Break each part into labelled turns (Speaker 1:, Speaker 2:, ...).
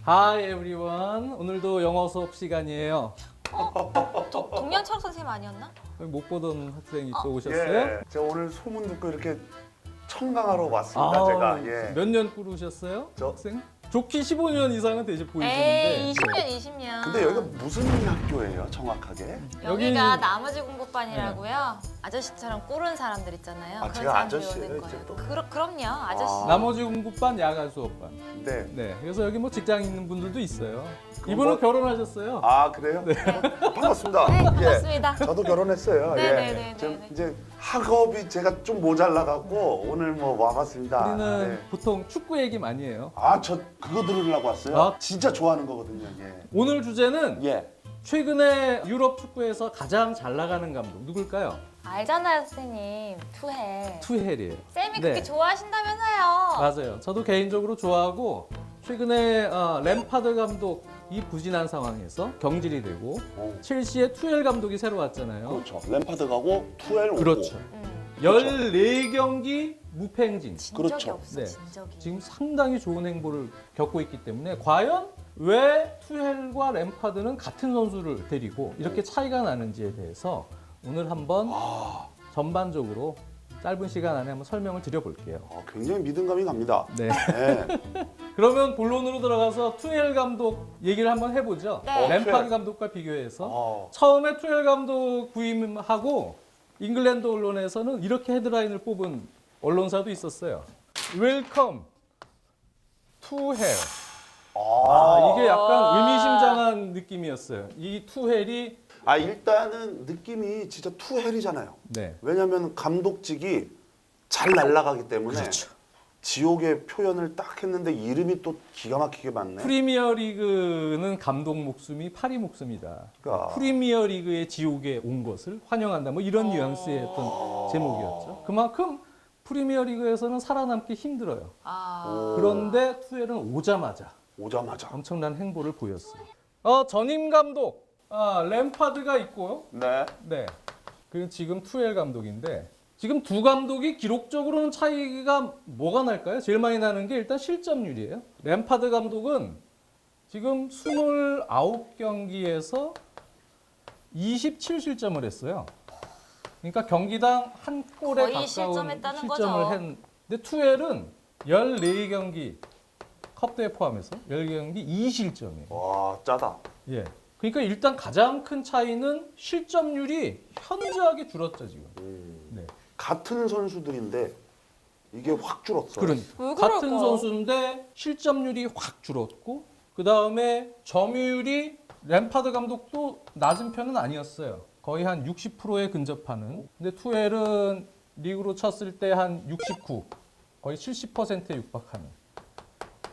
Speaker 1: Hi everyone. 오늘도 영어 수업 시간이에요.
Speaker 2: 동양철 선생님 아니었나?
Speaker 1: 못 보던 학생이 또 오셨어요?
Speaker 3: 예, 제가 오늘 소문 듣고 이렇게 청강하러 왔습니다. 제가 예.
Speaker 1: 몇 년 꾸르셨어요?
Speaker 3: 저-
Speaker 1: 학생? 좋기 15년 이상은 되게 보이시는데.
Speaker 2: 에이 20년 20년.
Speaker 3: 근데 여기가 무슨 학교예요, 정확하게?
Speaker 2: 여기가 나머지 공부반이라고요. 아저씨처럼 꾸른 사람들 있잖아요.
Speaker 3: 아,
Speaker 2: 그런
Speaker 3: 제가
Speaker 2: 사람들이
Speaker 3: 아저씨예요,
Speaker 2: 오는 거예요.
Speaker 3: 이제 또?
Speaker 2: 그럼요, 아저씨.
Speaker 1: 나머지 공부반, 야간 수업반.
Speaker 3: 네.
Speaker 1: 네. 그래서 여기 뭐 직장 있는 분들도 있어요.
Speaker 3: 그럼
Speaker 1: 이분은
Speaker 3: 뭐-
Speaker 1: 결혼하셨어요.
Speaker 3: 아, 그래요? 반갑습니다.
Speaker 2: 네,
Speaker 3: 예.
Speaker 2: 반갑습니다.
Speaker 3: 저도 결혼했어요.
Speaker 2: 네네네.
Speaker 3: 예. 지금 이제 학업이 제가 좀 모자라갖고 오늘 뭐 와봤습니다.
Speaker 1: 우리는
Speaker 3: 네.
Speaker 1: 보통 축구 얘기 많이 해요.
Speaker 3: 아, 저 그거 들으려고 왔어요.
Speaker 1: 아.
Speaker 3: 진짜 좋아하는 거거든요. 예.
Speaker 1: 오늘 주제는
Speaker 3: 예.
Speaker 1: 최근에 유럽 축구에서 가장 잘 나가는 감독 누굴까요?
Speaker 2: 알잖아요, 선생님. 투해.
Speaker 1: 투헬이에요.
Speaker 2: 쌤이
Speaker 1: 네.
Speaker 2: 그렇게 좋아하신다면서요.
Speaker 1: 맞아요. 저도 개인적으로 좋아하고 최근에 램파드 감독이 부진한 상황에서 경질이 되고
Speaker 3: 어,
Speaker 1: 첼시의 투엘 감독이 새로 왔잖아요.
Speaker 3: 그렇죠. 램파드 가고 투엘 오고.
Speaker 1: 그렇죠. 14경기 무패 행진.
Speaker 2: 진적이
Speaker 3: 그렇죠.
Speaker 2: 없어,
Speaker 1: 네.
Speaker 2: 진적이.
Speaker 1: 지금 상당히 좋은 행보를 겪고 있기 때문에 과연 왜 투헬과 램파드는 같은 선수를 데리고 이렇게 차이가 나는지에 대해서 오늘 한번
Speaker 3: 아,
Speaker 1: 전반적으로 짧은 시간 안에 한번 설명을 드려볼게요.
Speaker 3: 굉장히 믿음감이 갑니다.
Speaker 1: 네.
Speaker 3: 네.
Speaker 1: 그러면 본론으로 들어가서 투헬 감독 얘기를 한번 해보죠.
Speaker 2: 네.
Speaker 1: 램파드
Speaker 3: 투엘.
Speaker 1: 감독과 비교해서
Speaker 3: 어,
Speaker 1: 처음에 투헬 감독 부임하고 잉글랜드 언론에서는 이렇게 헤드라인을 뽑은 언론사도 있었어요. Welcome 투헬. 이게 약간 의미심장한 느낌이었어요. 이 투헬이
Speaker 3: 일단은 느낌이 진짜 투헬이잖아요.
Speaker 1: 네.
Speaker 3: 왜냐하면 감독직이 잘 날아가기 때문에
Speaker 1: 그렇죠.
Speaker 3: 지옥의 표현을 딱 했는데 이름이 또 기가 막히게 맞네.
Speaker 1: 프리미어 리그는 감독 목숨이 파리 목숨이다.
Speaker 3: 그러니까.
Speaker 1: 프리미어 리그의 지옥에 온 것을 환영한다. 뭐 이런 뉘앙스의 어떤 제목이었죠. 그만큼 프리미어 리그에서는 살아남기 힘들어요.
Speaker 2: 아.
Speaker 1: 그런데 투엘은 오자마자
Speaker 3: 오자마자.
Speaker 1: 엄청난 행보를 보였어요. 전임 감독 램파드가 있고요.
Speaker 3: 네.
Speaker 1: 네. 그리고 지금 투엘 감독인데 지금 두 감독이 기록적으로는 차이가 뭐가 날까요? 제일 많이 나는 게 일단 실점률이에요. 램파드 감독은 지금 29경기에서 27실점을 했어요. 그러니까 경기당 한 골에
Speaker 2: 거의
Speaker 1: 가까운
Speaker 2: 실점했다는
Speaker 1: 실점을
Speaker 2: 거죠.
Speaker 1: 했는데 투엘은 14경기 컵대회 포함해서 14경기 2실점이에요.
Speaker 3: 와, 짜다.
Speaker 1: 예. 그러니까 일단 가장 큰 차이는 실점률이 현저하게 줄었죠, 지금. 네.
Speaker 3: 같은 선수들인데 이게 확 줄었어요.
Speaker 1: 그러니까
Speaker 2: 왜
Speaker 1: 같은
Speaker 2: 그럴까요?
Speaker 1: 선수인데 실점률이 확 줄었고 그다음에 점유율이 램파드 감독도 낮은 편은 아니었어요. 거의 한 60%에 근접하는. 근데 투엘은 리그로 쳤을 때 한 69, 거의 70%에 육박하는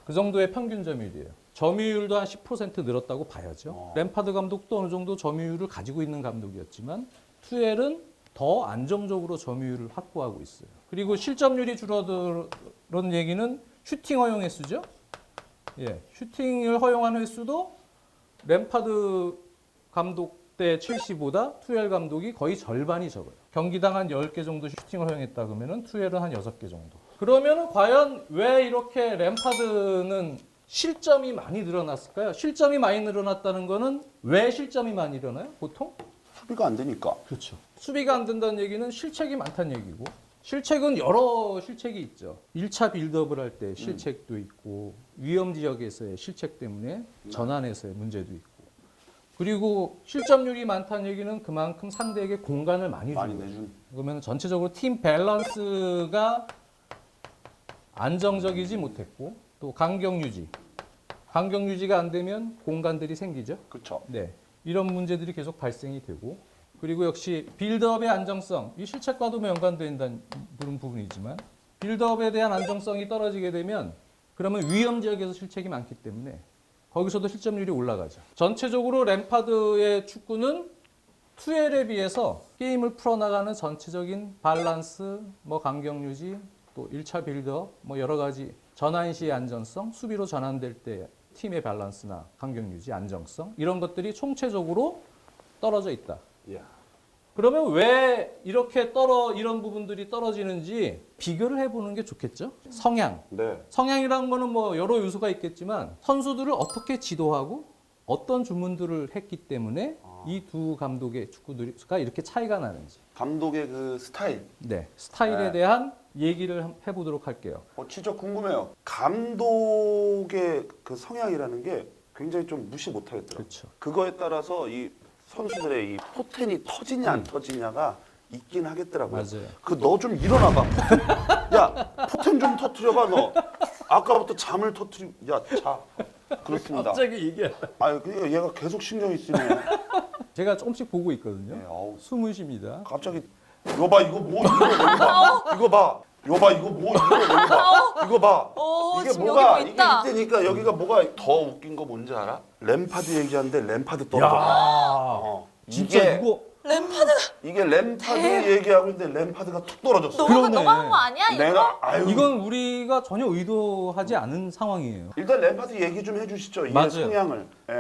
Speaker 1: 그 정도의 평균 점유율이에요. 점유율도 한 10% 늘었다고 봐야죠. 램파드 감독도 어느 정도 점유율을 가지고 있는 감독이었지만 투엘은 더 안정적으로 점유율을 확보하고 있어요. 그리고 실점률이 줄어든 얘기는 슈팅 허용 횟수죠. 예, 슈팅을 허용한 횟수도 램파드 감독 때 첼시보다 투엘 감독이 거의 절반이 적어요. 경기당 한 10개 정도 슈팅을 허용했다 그러면 투엘은 한 6개 정도. 그러면 과연 왜 이렇게 램파드는 실점이 많이 늘어났을까요? 실점이 많이 늘어났다는 거는 왜 실점이 많이 일어나요? 보통?
Speaker 3: 수비가 안 되니까.
Speaker 1: 그렇죠. 수비가 안 된다는 얘기는 실책이 많다는 얘기고 실책은 여러 실책이 있죠. 1차 빌드업을 할 때 실책도 있고 위험 지역에서의 실책 때문에 전환에서의 문제도 있고 그리고 실점률이 많다는 얘기는 그만큼 상대에게 공간을 많이
Speaker 3: 많이
Speaker 1: 주고
Speaker 3: 내준.
Speaker 1: 그러면 전체적으로 팀 밸런스가 안정적이지 못했고 또 간격 유지가 안 되면 공간들이 생기죠.
Speaker 3: 그렇죠.
Speaker 1: 네, 이런 문제들이 계속 발생이 되고 그리고 역시 빌드업의 안정성, 이 실책과도 연관된다는 부분이지만 빌드업에 대한 안정성이 떨어지게 되면 그러면 위험 지역에서 실책이 많기 때문에 거기서도 실점률이 올라가죠. 전체적으로 램파드의 축구는 투엘에 비해서 게임을 풀어나가는 전체적인 밸런스, 뭐 간격 유지, 또 1차 빌드업, 뭐 여러 가지 전환 시의 안전성, 수비로 전환될 때 팀의 밸런스나 간격 유지, 안정성 이런 것들이 총체적으로 떨어져 있다.
Speaker 3: 이야.
Speaker 1: 그러면 왜 이렇게 이런 부분들이 떨어지는지 비교를 해보는 게 좋겠죠? 성향.
Speaker 3: 네.
Speaker 1: 성향이라는 거는 뭐 여러 요소가 있겠지만 선수들을 어떻게 지도하고 어떤 주문들을 했기 때문에 이 두 감독의 축구가 이렇게 차이가 나는지.
Speaker 3: 감독의 그 스타일.
Speaker 1: 네, 스타일에
Speaker 3: 네.
Speaker 1: 대한 얘기를 해보도록 할게요.
Speaker 3: 진짜 궁금해요. 감독의 그 성향이라는 게 굉장히 좀 무시 못하겠더라고요.
Speaker 1: 그렇죠.
Speaker 3: 그거에 따라서 이 선수들의 이 포텐이 터지냐 안 터지냐가 있긴 하겠더라고요.
Speaker 1: 맞아요.
Speaker 3: 그 너 좀 일어나봐. 포텐. 야 포텐 좀 터트려봐 너. 아까부터 잠을 야 자. 그렇습니다.
Speaker 1: 갑자기 이게
Speaker 3: 그러니까 얘가 계속 신경이 쓰네.
Speaker 1: 제가 조금씩 보고 있거든요.
Speaker 3: 네, 아우.
Speaker 1: 숨을 쉽니다.
Speaker 3: 갑자기 여봐 이거 뭐 이거 봐. 이거 봐. 여봐 이거 뭐 이거 봐. 이게
Speaker 2: 지금
Speaker 3: 뭐가
Speaker 2: 여기 뭐 있다.
Speaker 3: 이게 이때니까 여기가 뭐가 더 웃긴 거 뭔지 알아? 램파드 얘기하는데 램파드 떨어져.
Speaker 1: 야, 진짜
Speaker 3: 이게
Speaker 1: 이거
Speaker 3: 이게 램파드 얘기하고 있는데 램파드가 툭 떨어졌어.
Speaker 1: 그러네.
Speaker 2: 너가 한 거 아니야? 이거?
Speaker 3: 내가 아유
Speaker 1: 이건 우리가 전혀 의도하지 않은 상황이에요.
Speaker 3: 일단 램파드 얘기 좀 해주시죠. 이
Speaker 1: 맞아요.
Speaker 3: 성향을. 예.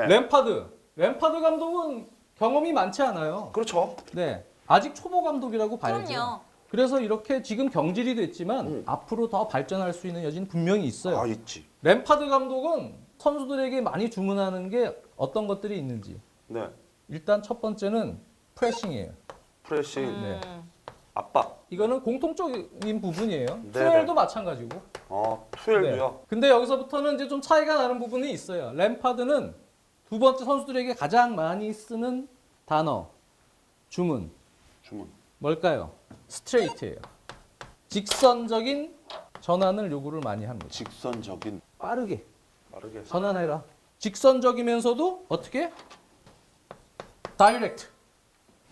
Speaker 1: 램파드 감독은 경험이 많지 않아요.
Speaker 3: 그렇죠.
Speaker 1: 네, 아직 초보 감독이라고 봐야죠.
Speaker 2: 그럼요.
Speaker 1: 그래서 이렇게 지금 경질이 됐지만 앞으로 더 발전할 수 있는 여지는 분명히 있어요.
Speaker 3: 있지.
Speaker 1: 램파드 감독은 선수들에게 많이 주문하는 게 어떤 것들이 있는지.
Speaker 3: 네.
Speaker 1: 일단 첫 번째는 프레싱이에요.
Speaker 3: 프레싱,
Speaker 1: 네.
Speaker 3: 압박.
Speaker 1: 이거는 공통적인 부분이에요.
Speaker 3: 네네.
Speaker 1: 투엘도 마찬가지고.
Speaker 3: 투엘도요.
Speaker 1: 네. 근데 여기서부터는 이제 좀 차이가 나는 부분이 있어요. 램파드는 두 번째 선수들에게 가장 많이 쓰는 단어, 주문. 뭘까요? 스트레이트예요. 직선적인 전환을 요구를 많이 합니다.
Speaker 3: 직선적인.
Speaker 1: 빠르게
Speaker 3: 빠르게.
Speaker 1: 전환해라. 직선적이면서도 어떻게? 다이렉트.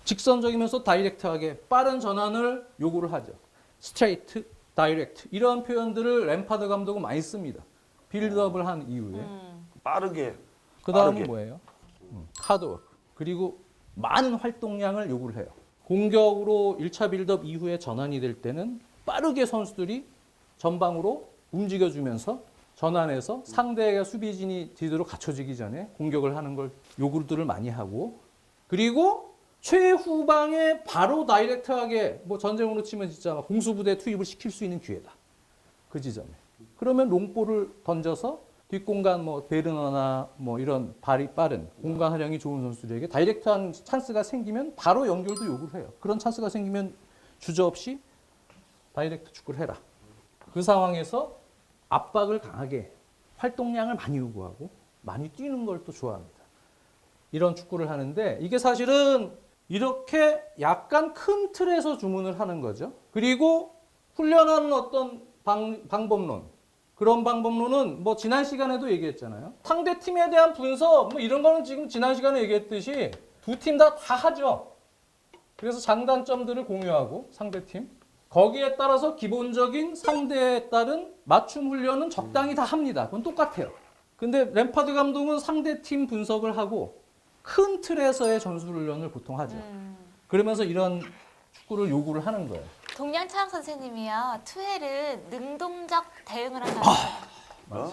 Speaker 1: 직선적이면서 다이렉트하게 빠른 전환을 요구를 하죠. 스트레이트, 다이렉트. 이런 표현들을 램파드 감독은 많이 씁니다. 빌드업을 한 이후에.
Speaker 3: 빠르게.
Speaker 1: 그 다음은
Speaker 3: 빠르게.
Speaker 1: 뭐예요? 하드워크. 그리고 많은 활동량을 요구를 해요. 공격으로 1차 빌드업 이후에 전환이 될 때는 빠르게 선수들이 전방으로 움직여주면서 전환해서 상대가 수비진이 뒤로 갖춰지기 전에 공격을 하는 걸 요구들을 많이 하고, 그리고 최후방에 바로 다이렉트하게 뭐 전쟁으로 치면 진짜 공수부대 투입을 시킬 수 있는 기회다. 그 지점에. 그러면 롱볼을 던져서 뒷공간 뭐 베르너나 뭐 이런 발이 빠른 공간 활용이 좋은 선수들에게 다이렉트한 찬스가 생기면 바로 연결도 요구를 해요. 그런 찬스가 생기면 주저없이 다이렉트 축구를 해라. 그 상황에서 압박을 강하게 활동량을 많이 요구하고 많이 뛰는 걸 또 좋아합니다. 이런 축구를 하는데 이게 사실은 이렇게 약간 큰 틀에서 주문을 하는 거죠. 그리고 훈련하는 어떤 방법론, 그런 방법론은 뭐 지난 시간에도 얘기했잖아요. 상대 팀에 대한 분석 뭐 이런 거는 지금 지난 시간에 얘기했듯이 두 팀 다 하죠. 그래서 장단점들을 공유하고 상대 팀 거기에 따라서 기본적인 상대에 따른 맞춤 훈련은 적당히 다 합니다. 그건 똑같아요. 근데 램파드 감독은 상대 팀 분석을 하고 큰 틀에서의 전술 훈련을 보통 하죠. 그러면서 이런 축구를 요구를 하는 거예요.
Speaker 2: 동양차영 선생님이요. 투엘은 능동적 대응을 한다는
Speaker 3: 어?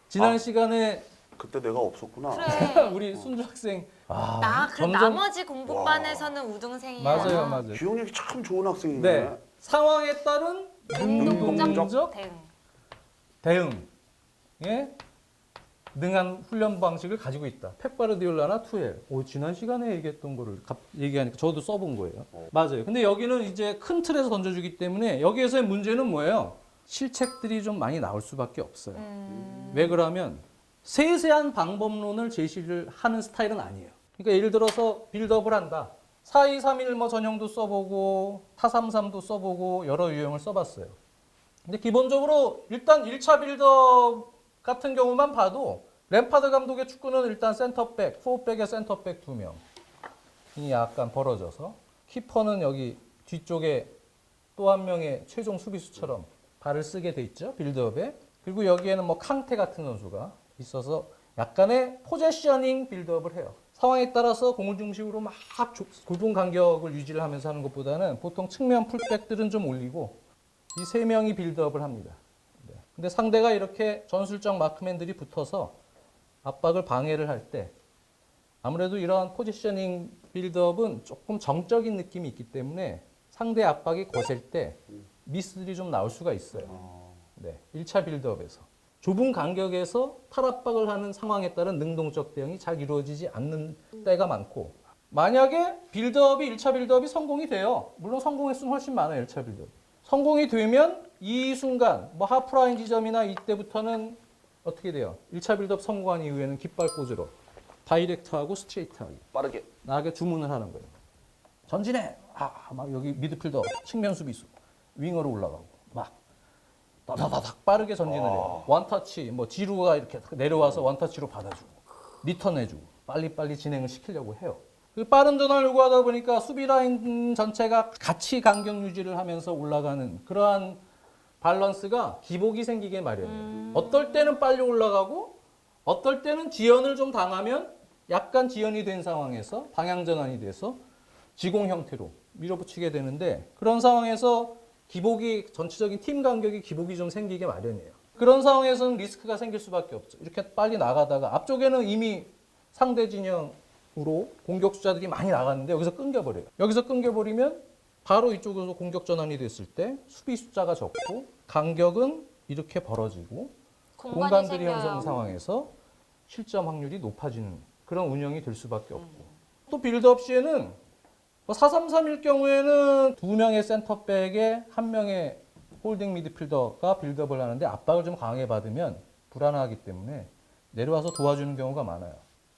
Speaker 1: 지난 시간에
Speaker 3: 그때 내가 없었구나.
Speaker 2: 그래.
Speaker 1: 우리 순주 학생
Speaker 2: 나머지 공부반에서는 우등생이야.
Speaker 1: 맞아요.
Speaker 3: 기억력이 참 좋은 학생이네.
Speaker 1: 네, 상황에 따른 능동적
Speaker 2: 대응.
Speaker 1: 대응에 능한 훈련 방식을 가지고 있다. 펩 가르디올라나 투엘. 지난 시간에 얘기했던 거를 얘기하니까 저도 써본 거예요. 맞아요. 근데 여기는 이제 큰 틀에서 던져주기 때문에 여기에서의 문제는 뭐예요? 실책들이 좀 많이 나올 수밖에 없어요. 왜 그러면 세세한 방법론을 제시를 하는 스타일은 아니에요. 그러니까 예를 들어서 빌드업을 한다. 4-2-3-1 뭐 전형도 써보고 타33도 써보고 여러 유형을 써봤어요. 근데 기본적으로 일단 1차 빌드업 같은 경우만 봐도 램파드 감독의 축구는 일단 센터백, 포백에 센터백 2명. 이 약간 벌어져서 키퍼는 여기 뒤쪽에 또 한 명의 최종 수비수처럼 발을 쓰게 돼 있죠. 빌드업에. 그리고 여기에는 뭐 캉테 같은 선수가 있어서 약간의 포제셔닝 빌드업을 해요. 상황에 따라서 공을 중심으로 막 좁은 간격을 유지를 하면서 하는 것보다는 보통 측면 풀백들은 좀 올리고 이 세 명이 빌드업을 합니다. 근데 상대가 이렇게 전술적 마크맨들이 붙어서 압박을 방해를 할 때 아무래도 이런 포지셔닝 빌드업은 조금 정적인 느낌이 있기 때문에 상대 압박이 거셀 때 미스들이 좀 나올 수가 있어요. 네, 1차 빌드업에서. 좁은 간격에서 탈압박을 하는 상황에 따른 능동적 대응이 잘 이루어지지 않는 때가 많고 만약에 빌드업이 1차 빌드업이 성공이 돼요. 물론 성공 횟수는 훨씬 많아요. 1차 빌드업. 성공이 되면 이 순간 뭐 하프라인 지점이나 이때부터는 어떻게 돼요? 1차 빌드업 성공한 이후에는 깃발 꽂으러 다이렉트하고 스트레이트하게
Speaker 3: 빠르게.
Speaker 1: 나에게 주문을 하는 거예요. 전진해. 막 여기 미드필더, 측면 수비수, 윙어로 올라가고 막 다다다닥 빠르게 전진을 해요. 원터치, 뭐 지루가 이렇게 내려와서 원터치로 받아주고 리턴해주고 빨리빨리 진행을 시키려고 해요. 그 빠른 전환을 요구하다 보니까 수비 라인 전체가 같이 간격 유지를 하면서 올라가는 그러한 밸런스가 기복이 생기게 마련이에요. 어떨 때는 빨리 올라가고 어떨 때는 지연을 좀 당하면 약간 지연이 된 상황에서 방향 전환이 돼서 지공 형태로 밀어붙이게 되는데 그런 상황에서 기복이 전체적인 팀 간격이 기복이 좀 생기게 마련이에요. 그런 상황에서는 리스크가 생길 수밖에 없죠. 이렇게 빨리 나가다가 앞쪽에는 이미 상대 진영으로 공격 수자들이 많이 나갔는데 여기서 끊겨버려요. 여기서 끊겨버리면 바로 이쪽에서 공격 전환이 됐을 때 수비 숫자가 적고 간격은 이렇게 벌어지고 공간들이 형성 상황에서 실점 확률이 높아지는 그런 운영이 될 수밖에 없고 또 빌드업 시에는 4-3-3일 경우에는 2명의 센터백에 1명의 홀딩 미드필더가 빌드업을 하는데 압박을 좀 강하게 받으면 불안하기 때문에 내려와서 도와주는 경우가 많아요.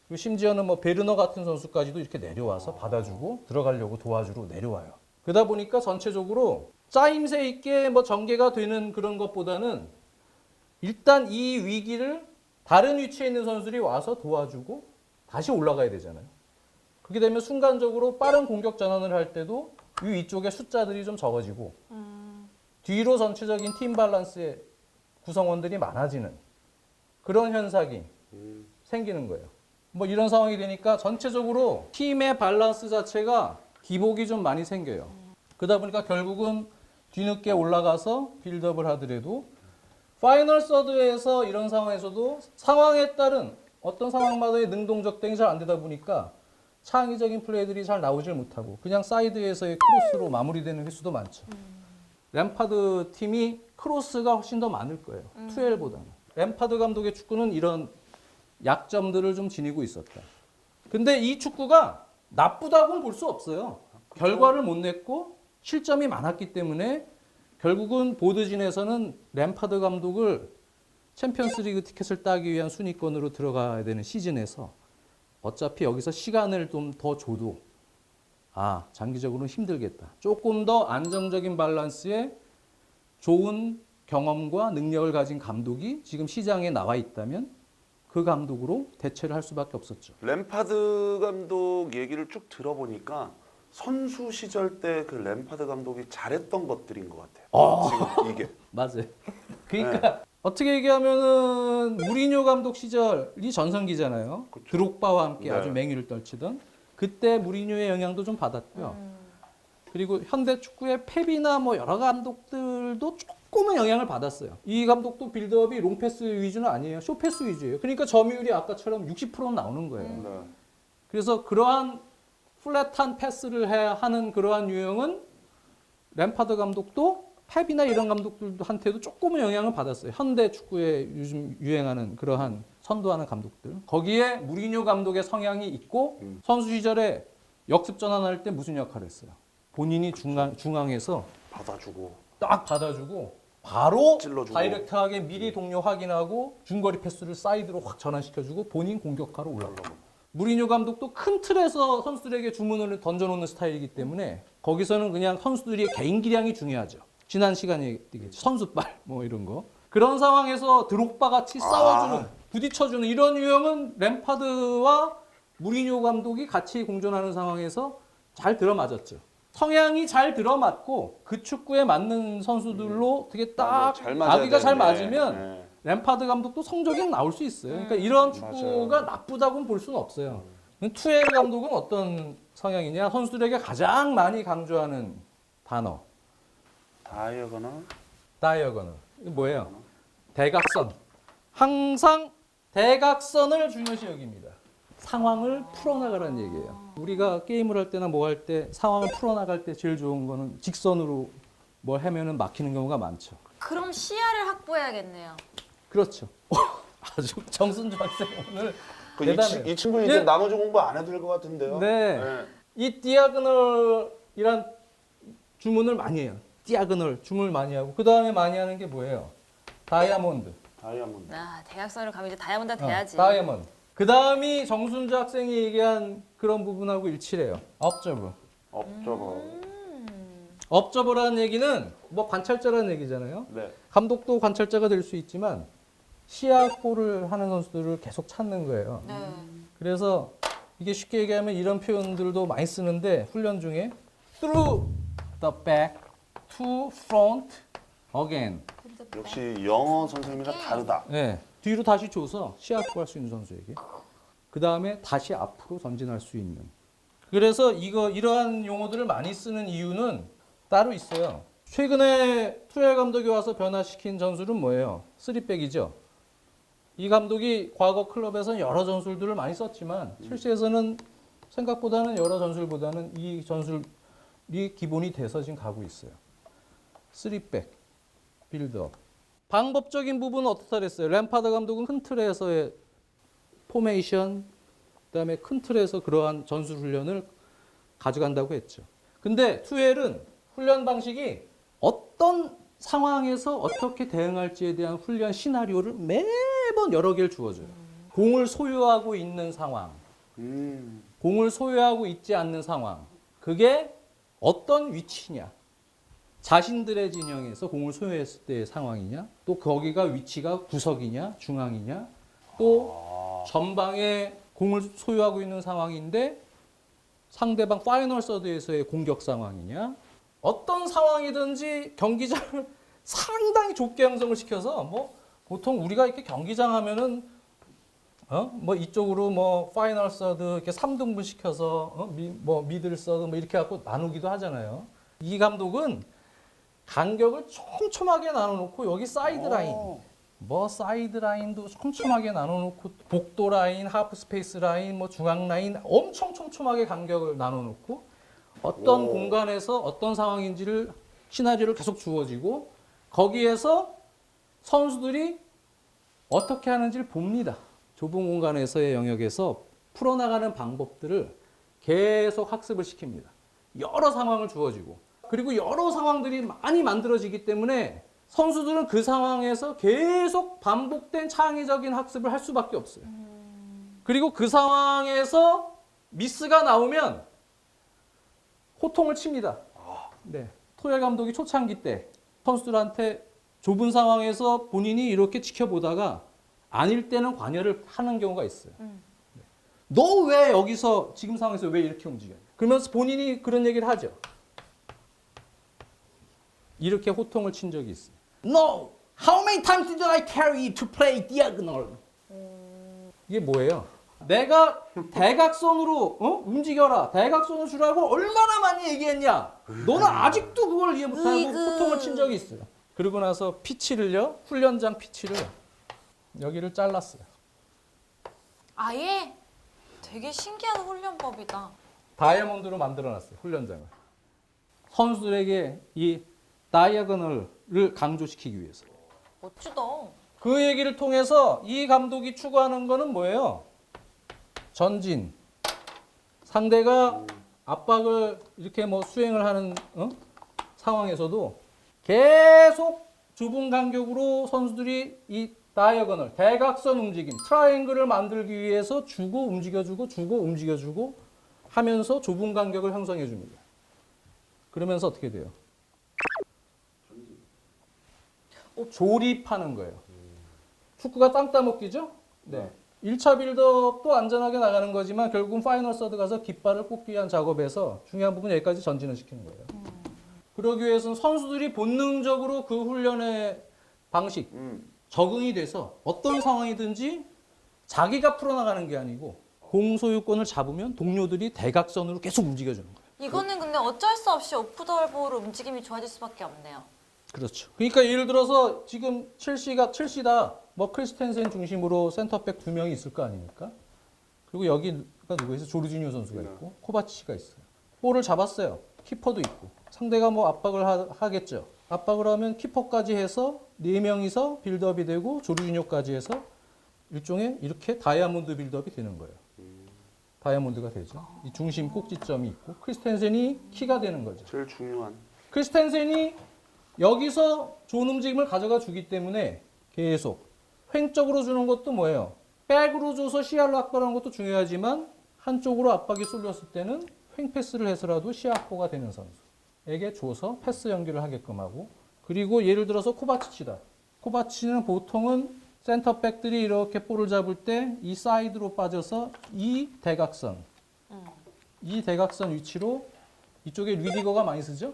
Speaker 1: 그리고 심지어는 뭐 베르너 같은 선수까지도 이렇게 내려와서 받아주고 들어가려고 도와주러 내려와요. 그러다 보니까 전체적으로 짜임새 있게 뭐 전개가 되는 그런 것보다는 일단 이 위기를 다른 위치에 있는 선수들이 와서 도와주고 다시 올라가야 되잖아요. 그렇게 되면 순간적으로 빠른 공격 전환을 할 때도 이 위쪽에 숫자들이 좀 적어지고 뒤로 전체적인 팀 밸런스의 구성원들이 많아지는 그런 현상이 생기는 거예요. 뭐 이런 상황이 되니까 전체적으로 팀의 밸런스 자체가 기복이 좀 많이 생겨요. 그러다 보니까 결국은 뒤늦게 올라가서 빌드업을 하더라도 파이널 서드에서 이런 상황에서도 상황에 따른 어떤 상황마다의 능동적 대응이 잘 안 되다 보니까 창의적인 플레이들이 잘 나오질 못하고 그냥 사이드에서의 크로스로 마무리되는 횟수도 많죠. 램파드 팀이 크로스가 훨씬 더 많을 거예요. 투엘보다는. 램파드 감독의 축구는 이런 약점들을 좀 지니고 있었다. 근데 이 축구가 나쁘다고는 볼 수 없어요. 결과를 못 냈고 실점이 많았기 때문에 결국은 보드진에서는 램파드 감독을 챔피언스리그 티켓을 따기 위한 순위권으로 들어가야 되는 시즌에서 어차피 여기서 시간을 좀 더 줘도 장기적으로는 힘들겠다. 조금 더 안정적인 밸런스에 좋은 경험과 능력을 가진 감독이 지금 시장에 나와 있다면 그 감독으로 대체를 할 수밖에 없었죠.
Speaker 3: 램파드 감독 얘기를 쭉 들어보니까 선수 시절 때 그 램파드 감독이 잘했던 것들인 것 같아요. 지금 이게.
Speaker 1: 맞아요. 그러니까 어떻게 얘기하면은 무리뉴 감독 시절이 전성기잖아요.
Speaker 3: 그쵸.
Speaker 1: 드록바와 함께
Speaker 3: 네.
Speaker 1: 아주 맹위를 떨치던 그때 무리뉴의 영향도 좀 받았고요. 그리고 현대 축구의 펩이나 뭐 여러 감독들도 조금은 영향을 받았어요. 이 감독도 빌드업이 롱패스 위주는 아니에요. 쇼패스 위주예요. 그러니까 점유율이 아까처럼 60%는 나오는 거예요.
Speaker 3: 네.
Speaker 1: 그래서 그러한 플랫한 패스를 해야 하는 그러한 유형은 램파드 감독도 펩이나 이런 감독들한테도 조금은 영향을 받았어요. 현대 축구에 요즘 유행하는 그러한 선도하는 감독들. 거기에 무리뉴 감독의 성향이 있고 선수 시절에 역습 전환할 때 무슨 역할을 했어요? 본인이 중앙에서
Speaker 3: 받아주고
Speaker 1: 딱 받아주고 바로
Speaker 3: 찔러주고.
Speaker 1: 다이렉트하게 미리 동료 확인하고 중거리 패스를 사이드로 확 전환시켜주고 본인 공격하러 올라가고. 무리뉴 감독도 큰 틀에서 선수들에게 주문을 던져놓는 스타일이기 때문에 거기서는 그냥 선수들의 개인 기량이 중요하죠. 지난 시간에 얘기했듯이 선수빨 뭐 이런 거. 그런 상황에서 드록바 같이 싸워주는 부딪혀주는 이런 유형은 램파드와 무리뉴 감독이 같이 공존하는 상황에서 잘 들어맞았죠. 성향이 잘 들어맞고 그 축구에 맞는 선수들로 되게 딱
Speaker 3: 잘 맞아야
Speaker 1: 아기가 잘
Speaker 3: 되는데.
Speaker 1: 맞으면
Speaker 3: 네.
Speaker 1: 램파드 감독도 성적이 나올 수 있어요. 그러니까 이런 축구가 나쁘다고는 볼 수는 없어요. 투엘 감독은 어떤 성향이냐? 선수들에게 가장 많이 강조하는 단어. 다이어거널. 이게 뭐예요? 대각선. 항상 대각선을 중요시 여깁니다. 상황을 풀어나가라는 얘기예요. 우리가 게임을 할 때나 뭐 할 때 상황을 풀어나갈 때 제일 좋은 거는 직선으로 뭘 하면은 막히는 경우가 많죠.
Speaker 2: 그럼 시야를 확보해야겠네요.
Speaker 1: 그렇죠. 아주 정순주 학생 오늘 대단해요.
Speaker 3: 이 친구는
Speaker 1: 예.
Speaker 3: 이제 나머지 공부 안 해도 될 것 같은데요.
Speaker 1: 네. 이 디아그널이란 주문을 많이 해요. 디아그널 주문을 많이 하고 그 다음에 많이 하는 게 뭐예요? 다이아몬드.
Speaker 3: 다이아몬드.
Speaker 2: 아, 대각선을 가면 이제 다이아몬드 돼야지.
Speaker 1: 다이아몬드. 그 다음이 정순주 학생이 얘기한 그런 부분하고 일치해요. 업저버.
Speaker 3: 업저버.
Speaker 1: 업저버라는 얘기는 뭐 관찰자라는 얘기잖아요.
Speaker 3: 네.
Speaker 1: 감독도 관찰자가 될 수 있지만 시야 확보를 하는 선수들을 계속 찾는 거예요.
Speaker 2: 네.
Speaker 1: 그래서 이게 쉽게 얘기하면 이런 표현들도 많이 쓰는데 훈련 중에 through the back to front again.
Speaker 3: 역시 영어 선생님이랑 다르다.
Speaker 1: 네, 뒤로 다시 줘서 시야 확보할 수 있는 선수에게. 그 다음에 다시 앞으로 전진할 수 있는. 그래서 이러한 용어들을 많이 쓰는 이유는 따로 있어요. 최근에 투엘 감독이 와서 변화시킨 전술은 뭐예요? 3백이죠. 이 감독이 과거 클럽에서는 여러 전술들을 많이 썼지만 첼시에서는 생각보다는 여러 전술보다는 이 전술이 기본이 돼서 지금 가고 있어요. 3백, 빌드업. 방법적인 부분은 어떻다 그랬어요? 램파드 감독은 큰 틀에서의 포메이션, 그다음에 큰 틀에서 그러한 전술 훈련을 가져간다고 했죠. 근데 투엘은 훈련 방식이 어떤 상황에서 어떻게 대응할지에 대한 훈련 시나리오를 매번 여러 개를 주어줘요. 공을 소유하고 있는 상황, 공을 소유하고 있지 않는 상황, 그게 어떤 위치냐, 자신들의 진영에서 공을 소유했을 때의 상황이냐, 또 거기가 위치가 구석이냐, 중앙이냐, 또 전방에 공을 소유하고 있는 상황인데 상대방 파이널 서드에서의 공격 상황이냐, 어떤 상황이든지 경기장을 상당히 좁게 형성을 시켜서 뭐 보통 우리가 이렇게 경기장 하면은 뭐 이쪽으로 뭐 파이널 서드 이렇게 3등분 시켜서 뭐 미들 서드 뭐 이렇게 갖고 나누기도 하잖아요. 이 감독은 간격을 촘촘하게 나눠놓고 여기 사이드 라인, 뭐 사이드 라인도 촘촘하게 나눠놓고 복도 라인, 하프 스페이스 라인, 뭐 중앙 라인 엄청 촘촘하게 간격을 나눠놓고 어떤 공간에서 어떤 상황인지를 시나리오를 계속 주어지고 거기에서 선수들이 어떻게 하는지를 봅니다. 좁은 공간에서의 영역에서 풀어나가는 방법들을 계속 학습을 시킵니다. 여러 상황을 주어지고 그리고 여러 상황들이 많이 만들어지기 때문에 선수들은 그 상황에서 계속 반복된 창의적인 학습을 할 수밖에 없어요. 그리고 그 상황에서 미스가 나오면 호통을 칩니다. 네. 토엘 감독이 초창기 때 선수들한테 좁은 상황에서 본인이 이렇게 지켜보다가 아닐 때는 관여를 하는 경우가 있어요. 너 왜 여기서 지금 상황에서 왜 이렇게 움직여? 그러면서 본인이 그런 얘기를 하죠. 이렇게 호통을 친 적이 있어요. No! How many times did I carry you to play diagonal? 이게 뭐예요? 내가 대각선으로 움직여라. 대각선을 주라고 얼마나 많이 얘기했냐. 너는 아직도 그걸 이해 못하고 호통을 친 적이 있어요. 그러고 나서 피치를요. 훈련장 피치를 여기를 잘랐어요.
Speaker 2: 아예 되게 신기한 훈련법이다.
Speaker 1: 다이아몬드로 만들어놨어요. 훈련장을. 선수들에게 이 다이아고널을 강조시키기 위해서.
Speaker 2: 멋지다.
Speaker 1: 그 얘기를 통해서 이 감독이 추구하는 거는 뭐예요? 전진. 상대가 압박을 이렇게 뭐 수행을 하는 상황에서도 계속 좁은 간격으로 선수들이 이 다이아고널, 대각선 움직임, 트라이앵글을 만들기 위해서 주고 움직여주고 주고 움직여주고 하면서 좁은 간격을 형성해 줍니다. 그러면서 어떻게 돼요? 조립하는 거예요. 축구가 땅 따먹기죠? 네. 1차 빌드업도 안전하게 나가는 거지만 결국은 파이널 서드 가서 깃발을 꽂기 위한 작업에서 중요한 부분 여기까지 전진을 시키는 거예요. 그러기 위해서는 선수들이 본능적으로 그 훈련의 방식, 적응이 돼서 어떤 상황이든지 자기가 풀어나가는 게 아니고 공 소유권을 잡으면 동료들이 대각선으로 계속 움직여주는 거예요.
Speaker 2: 이거는 근데 어쩔 수 없이 오프 더 볼로 움직임이 좋아질 수밖에 없네요.
Speaker 1: 그렇죠. 그러니까 예를 들어서 지금 첼시다 뭐 크리스텐센 중심으로 센터백 2명이 있을 거 아닙니까? 그리고 여기가 누구 있어? 조르지뉴 선수가
Speaker 3: 네.
Speaker 1: 있고 코바치치가 있어요. 볼을 잡았어요. 키퍼도 있고 상대가 뭐 압박을 하겠죠. 압박을 하면 키퍼까지 해서 4명이서 빌드업이 되고 조르지뉴까지 해서 일종의 이렇게 다이아몬드 빌드업이 되는 거예요. 다이아몬드가 되죠. 이 중심 꼭지점이 있고 크리스텐센이 키가 되는 거죠.
Speaker 3: 제일 중요한.
Speaker 1: 크리스텐센이 여기서 좋은 움직임을 가져가 주기 때문에 계속 횡적으로 주는 것도 뭐예요? 백으로 줘서 시야를 확보하는 것도 중요하지만 한쪽으로 압박이 쏠렸을 때는 횡 패스를 해서라도 시야 확보가 되는 선수에게 줘서 패스 연결을 하게끔 하고 그리고 예를 들어서 코바치치다. 코바치치는 보통은 센터백들이 이렇게 볼을 잡을 때 이 사이드로 빠져서 이 대각선 위치로 이쪽에 리디거가 많이 쓰죠?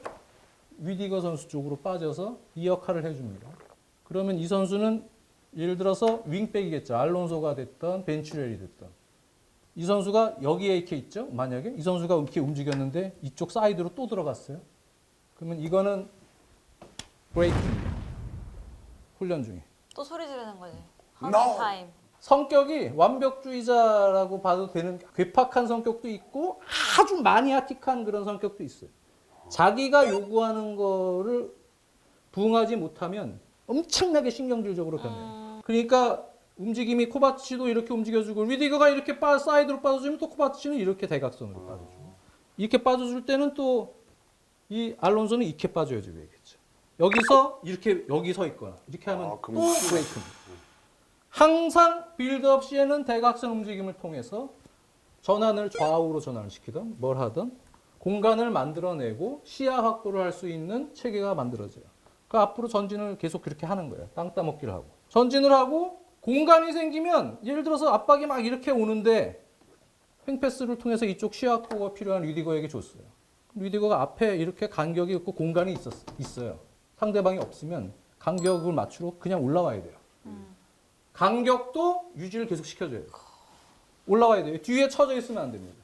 Speaker 1: 리디거 선수 쪽으로 빠져서 이 역할을 해줍니다. 그러면 이 선수는 예를 들어서 윙백이겠죠. 알론소가 됐던 벤츄렐이 됐던 이 선수가 여기에 이렇게 있죠. 만약에 이 선수가 이렇게 움직였는데 이쪽 사이드로 또 들어갔어요. 그러면 이거는 브레이크입니다. 훈련 중에.
Speaker 2: 또 소리 지르는 거지.
Speaker 3: No.
Speaker 2: 헌팅 타임.
Speaker 1: 성격이 완벽주의자라고 봐도 되는 괴팍한 성격도 있고 아주 마니아틱한 그런 성격도 있어요. 자기가 요구하는 거를 부응하지 못하면 엄청나게 신경질적으로 변해요. 그러니까 움직임이 코바치도 이렇게 움직여주고 리디거가 이렇게 사이드로 빠져주면 또 코바치는 이렇게 대각선으로 빠져주고 이렇게 빠져줄 때는 또 이 알론소는 이렇게 빠져야 되겠죠. 여기서 이렇게 여기 서 있거나 이렇게 하면 또
Speaker 3: 그럼
Speaker 1: 브레이크입니다. 항상 빌드업 시에는 대각선 움직임을 통해서 전환을 좌우로 전환을 시키든 뭘 하든 공간을 만들어내고 시야 확보를 할 수 있는 체계가 만들어져요. 그 앞으로 전진을 계속 그렇게 하는 거예요. 땅 따먹기를 하고. 전진을 하고 공간이 생기면 예를 들어서 압박이 막 이렇게 오는데 횡패스를 통해서 이쪽 시야 확보가 필요한 리디거에게 줬어요. 리디거가 앞에 이렇게 간격이 있고 공간이 있어요. 상대방이 없으면 간격을 맞추러 그냥 올라와야 돼요. 간격도 유지를 계속 시켜줘야 돼요. 올라와야 돼요. 뒤에 쳐져 있으면 안 됩니다.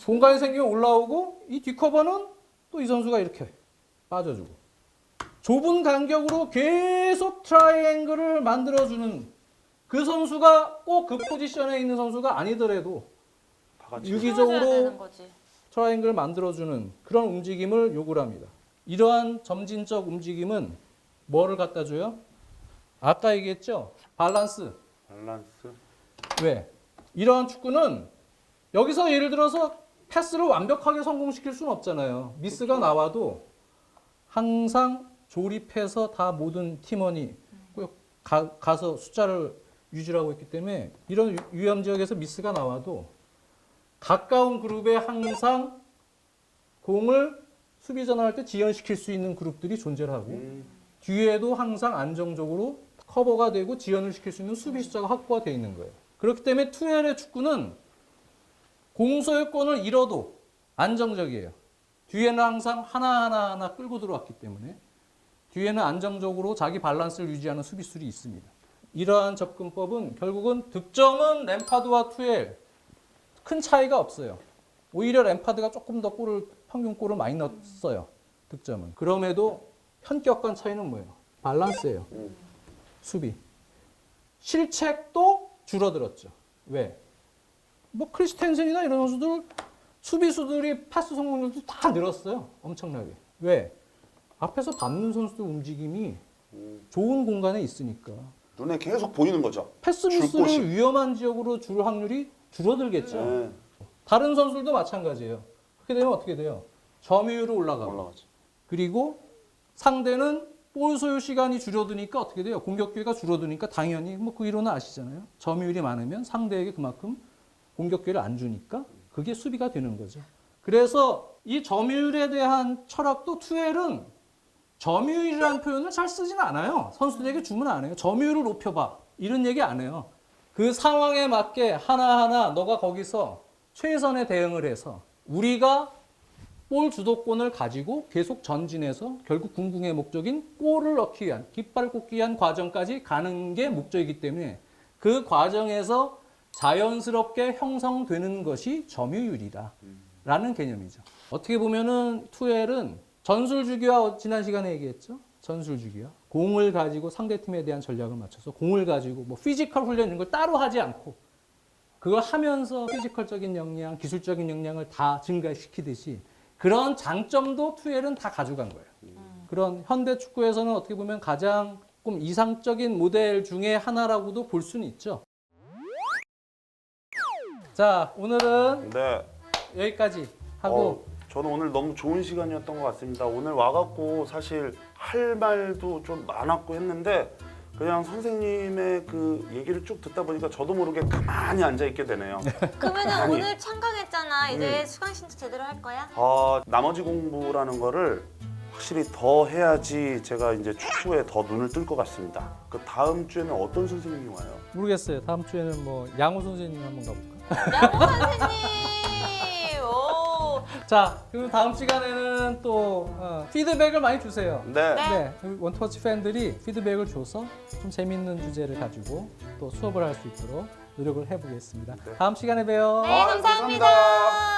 Speaker 1: 공간이 생기면 올라오고 이 뒷커버는 또 이 선수가 이렇게 빠져주고 좁은 간격으로 계속 트라이앵글을 만들어주는 그 선수가 꼭 그 포지션에 있는 선수가 아니더라도
Speaker 3: 다 같이
Speaker 2: 키워줘야
Speaker 1: 유기적으로
Speaker 2: 되는 거지.
Speaker 1: 트라이앵글을 만들어주는 그런 움직임을 요구를 합니다. 이러한 점진적 움직임은 뭐를 갖다 줘요? 아까 얘기했죠? 밸런스. 왜? 이러한 축구는 여기서 예를 들어서 패스를 완벽하게 성공시킬 수는 없잖아요. 미스가 나와도 항상 조립해서 다 모든 팀원이 꼭 가서 숫자를 유지를 하고 있기 때문에 이런 위험 지역에서 미스가 나와도 가까운 그룹에 항상 공을 수비 전환할 때 지연시킬 수 있는 그룹들이 존재를 하고 뒤에도 항상 안정적으로 커버가 되고 지연을 시킬 수 있는 수비 숫자가 확보가 되어 있는 거예요. 그렇기 때문에 투엘의 축구는 공소유권을 잃어도 안정적이에요. 뒤에는 항상 하나 끌고 들어왔기 때문에 뒤에는 안정적으로 자기 밸런스를 유지하는 수비수들이 있습니다. 이러한 접근법은 결국은 득점은 램파드와 투엘 큰 차이가 없어요. 오히려 램파드가 조금 더 평균 골을 많이 넣었어요. 득점은. 그럼에도 현격한 차이는 뭐예요? 밸런스예요. 수비. 실책도 줄어들었죠. 왜? 뭐 크리스텐센이나 이런 선수들 수비수들이 패스 성공률도 다 늘었어요. 엄청나게. 왜? 앞에서 밟는 선수들 움직임이 좋은 공간에 있으니까.
Speaker 3: 눈에 계속 보이는 거죠.
Speaker 1: 패스
Speaker 3: 줄
Speaker 1: 미스를
Speaker 3: 곳이.
Speaker 1: 위험한 지역으로 줄 확률이 줄어들겠죠.
Speaker 3: 네.
Speaker 1: 다른 선수들도 마찬가지예요. 그렇게 되면 어떻게 돼요? 점유율이 올라가고
Speaker 3: 올라가죠.
Speaker 1: 그리고 상대는 볼 소유 시간이 줄어드니까 어떻게 돼요? 공격 기회가 줄어드니까 당연히 뭐 그 이론은 아시잖아요. 점유율이 많으면 상대에게 그만큼 공격 기회를 안 주니까 그게 수비가 되는 거죠. 그래서 이 점유율에 대한 철학도 투엘은 점유율이라는 표현을 잘 쓰지는 않아요. 선수들에게 주문 안 해요. 점유율을 높여봐. 이런 얘기 안 해요. 그 상황에 맞게 하나하나 너가 거기서 최선의 대응을 해서 우리가 볼 주도권을 가지고 계속 전진해서 결국 궁극의 목적인 골을 넣기 위한 깃발을 꽂기 위한 과정까지 가는 게 목적이기 때문에 그 과정에서 자연스럽게 형성되는 것이 점유율이다라는 개념이죠. 어떻게 보면은 투엘은 전술주기와 지난 시간에 얘기했죠. 전술주기와 공을 가지고 상대팀에 대한 전략을 맞춰서 공을 가지고 뭐 피지컬 훈련 이런 걸 따로 하지 않고 그걸 하면서 피지컬적인 역량, 기술적인 역량을 다 증가시키듯이 그런 장점도 투엘은 다 가져간 거예요. 그런 현대 축구에서는 어떻게 보면 가장 조금 이상적인 모델 중에 하나라고도 볼 수는 있죠. 자, 오늘은
Speaker 3: 네.
Speaker 1: 여기까지 하고
Speaker 3: 저는 오늘 너무 좋은 시간이었던 것 같습니다. 오늘 와갖고 사실 할 말도 좀 많았고 했는데 그냥 선생님의 그 얘기를 쭉 듣다 보니까 저도 모르게 가만히 앉아 있게 되네요.
Speaker 2: 그러면은
Speaker 3: 아니.
Speaker 2: 오늘 참가했잖아. 이제 수강 신청 제대로 할 거야?
Speaker 3: 나머지 공부라는 거를 확실히 더 해야지 제가 이제 축구에 더 눈을 뜰 것 같습니다. 그 다음 주에는 어떤 선생님이 와요?
Speaker 1: 모르겠어요. 다음 주에는 뭐 양호 선생님 한번 가볼까?
Speaker 2: 양호 선생님. 오.
Speaker 1: 자, 그럼 다음 시간에는 또 피드백을 많이 주세요.
Speaker 3: 네.
Speaker 2: 네.
Speaker 1: 네, 원터치 팬들이 피드백을 줘서 좀 재밌는 주제를 가지고 또 수업을 할 수 있도록 노력을 해보겠습니다.
Speaker 3: 네.
Speaker 1: 다음 시간에 봬요.
Speaker 2: 네, 감사합니다.
Speaker 3: 감사합니다.